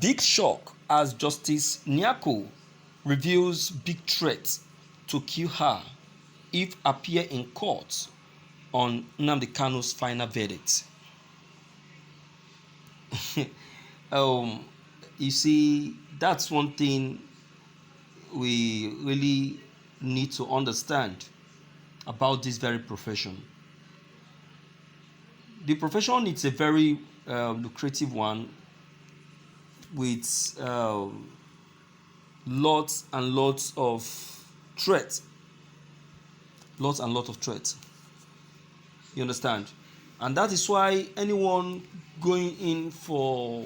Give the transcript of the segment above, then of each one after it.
Big shock as Justice Niako reveals big threat to kill her if appear in court on Nnamdi Kanus final verdict. You see, that's one thing we really need to understand about this very profession. The profession is a very lucrative one with lots and lots of threats. Lots and lots of threats. You understand? And that is why anyone going in for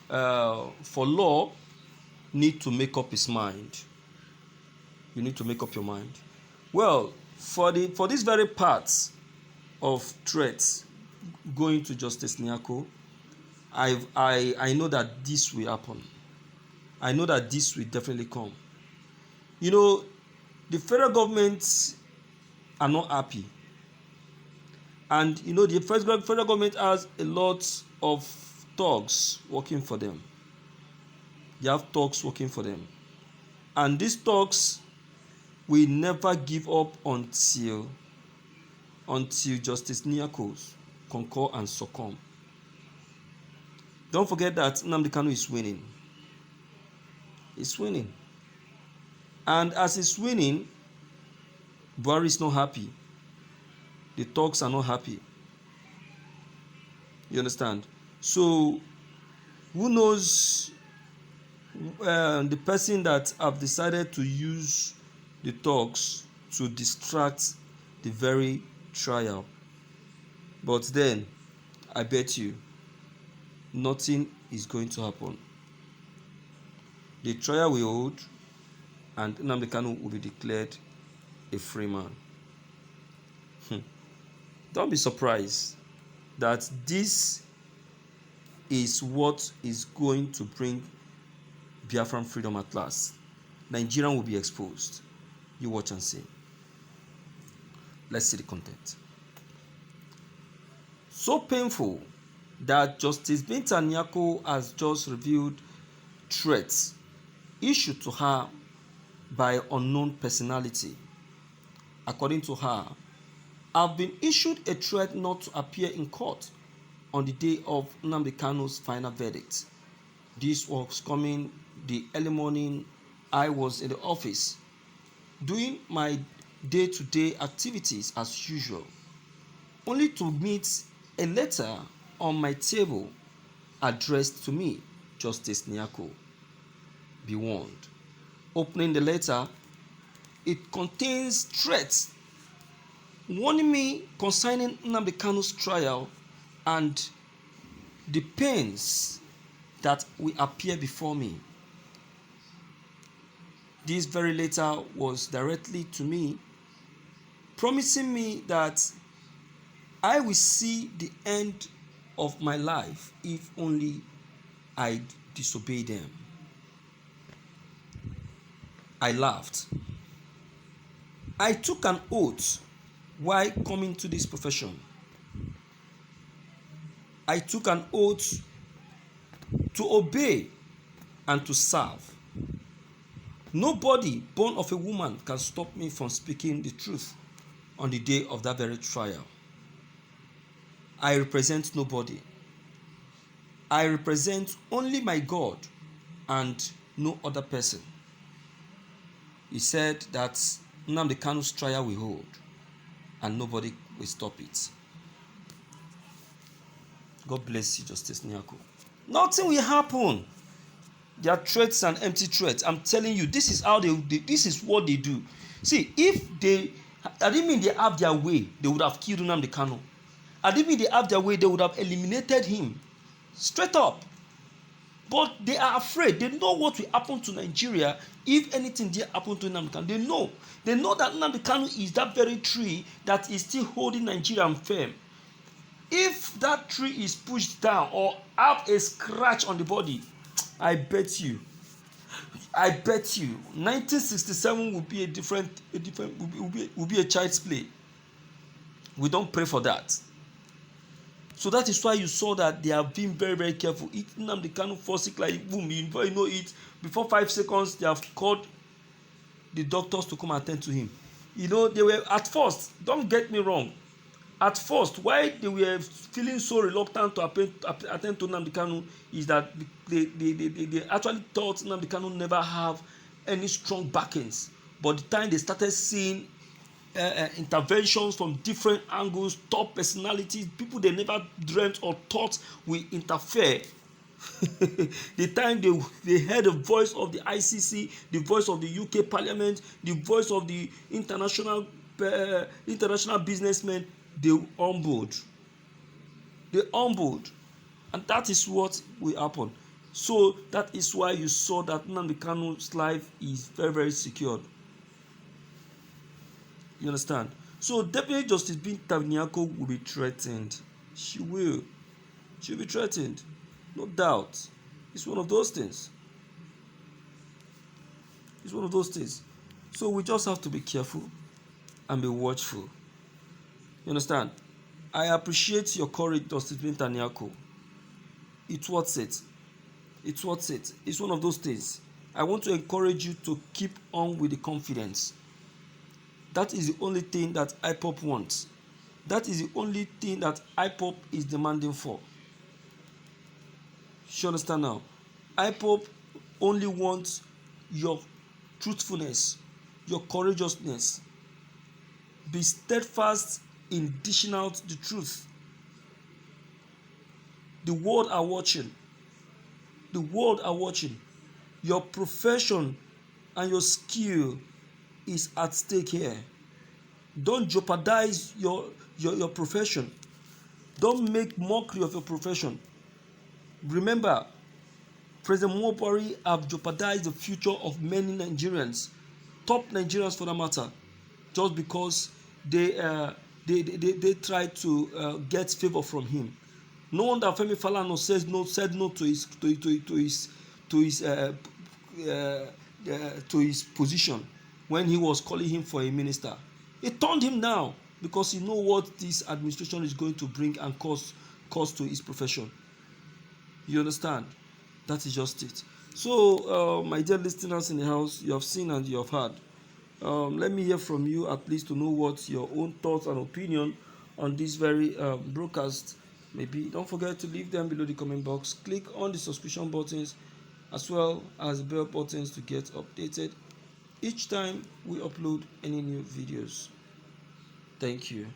law need to make up his mind. You need to make up your mind. Well, for this very part of threats going to Justice Niako, I know that this will happen. I know that this will definitely come. You know, the federal government are not happy. And you know, the federal government has a lot of thugs working for them. They have thugs working for them. And these thugs will never give up until Justice Niako concur and succumb. Don't forget that Nnamdi Kanu is winning. He's winning. And as he's winning, Buhari is not happy. The thugs are not happy. You understand? So, who knows the person that have decided to use the thugs to distract the very trial. But then, I bet you, nothing is going to happen. The trial will hold, and Nnamdi Kanu will be declared a free man. Don't be surprised that this is what is going to bring Biafran freedom at last. Nigerian will be exposed. You watch and see. Let's see the content. So painful that Justice Binta Niako has just revealed threats issued to her by unknown personality. According to her, I've been issued a threat not to appear in court on the day of Nnamdi Kanu's final verdict. This was coming the early morning. I was in the office doing my day-to-day activities as usual, only to meet a letter on my table addressed to me, Justice Niako. Be warned. Opening the letter, it contains threats warning me concerning Nnamdi Kanu's trial and the pains that will appear before me. This very letter was directly to me, promising me that I will see the end of my life if only I disobey them. I laughed. I took an oath while coming to this profession. I took an oath to obey and to serve. Nobody born of a woman can stop me from speaking the truth on the day of that very trial. I represent nobody. I represent only my God and no other person. He said that Nnamdi Kanu's trial will hold and nobody will stop it. God bless you, Justice Niako. Nothing will happen. They are threats and empty threats. I'm telling you, this is how this is what they do. See, if I didn't mean they have their way, they would have killed Nnamdi Kanu. I didn't mean they have their way, they would have eliminated him. Straight up. But they are afraid. They know what will happen to Nigeria if anything did happen to Nnamdi Kanu. They know. They know that Nnamdi Kanu is that very tree that is still holding Nigeria firm. If that tree is pushed down or have a scratch on the body, I bet you 1967 will be will be a child's play. We don't pray for that. So that is why you saw that they have been very, very careful. If Nnamdi Kanu fall sick like boom, before you know it, before 5 seconds, they have called the doctors to come attend to him. You know, they were at first, don't get me wrong, at first, why they were feeling so reluctant to attend to Nnamdi Kanu is that they actually thought Nnamdi Kanu never have any strong backings. But the time they started seeing interventions from different angles, top personalities, people they never dreamt or thought will interfere. The time they heard the voice of the ICC, the voice of the UK Parliament, the voice of the international businessmen, they humbled. They humbled, and that is what will happen. So that is why you saw that Nnamdi Kanu's life is very, very secured. You understand? So Deputy Justice Binta Niako will be threatened. She will. She will be threatened. No doubt. It's one of those things. It's one of those things. So we just have to be careful and be watchful. You understand? I appreciate your courage, Justice Binta Niako. It's worth it. It's worth it. It's one of those things. I want to encourage you to keep on with the confidence. That is the only thing that IPOB wants. That is the only thing that IPOB is demanding for. You understand now? IPOB only wants your truthfulness, your courageousness. Be steadfast in dishing out the truth. The world are watching. The world are watching. Your profession and your skill is at stake here. Don't jeopardize your profession. Don't make mockery of your profession. Remember, President Buhari have jeopardized the future of many Nigerians, top Nigerians for that matter, just because they try to get favor from him. No wonder Femi Falana said no to his position when he was calling him for a minister. He turned him down because he knows what this administration is going to bring and cause to his profession. You understand? That is just it. So, my dear listeners in the house, you have seen and you have heard. Let me hear from you at least to know what your own thoughts and opinion on this very broadcast may be. Don't forget to leave them below the comment box. Click on the subscription buttons as well as the bell buttons to get updated each time we upload any new videos. Thank you.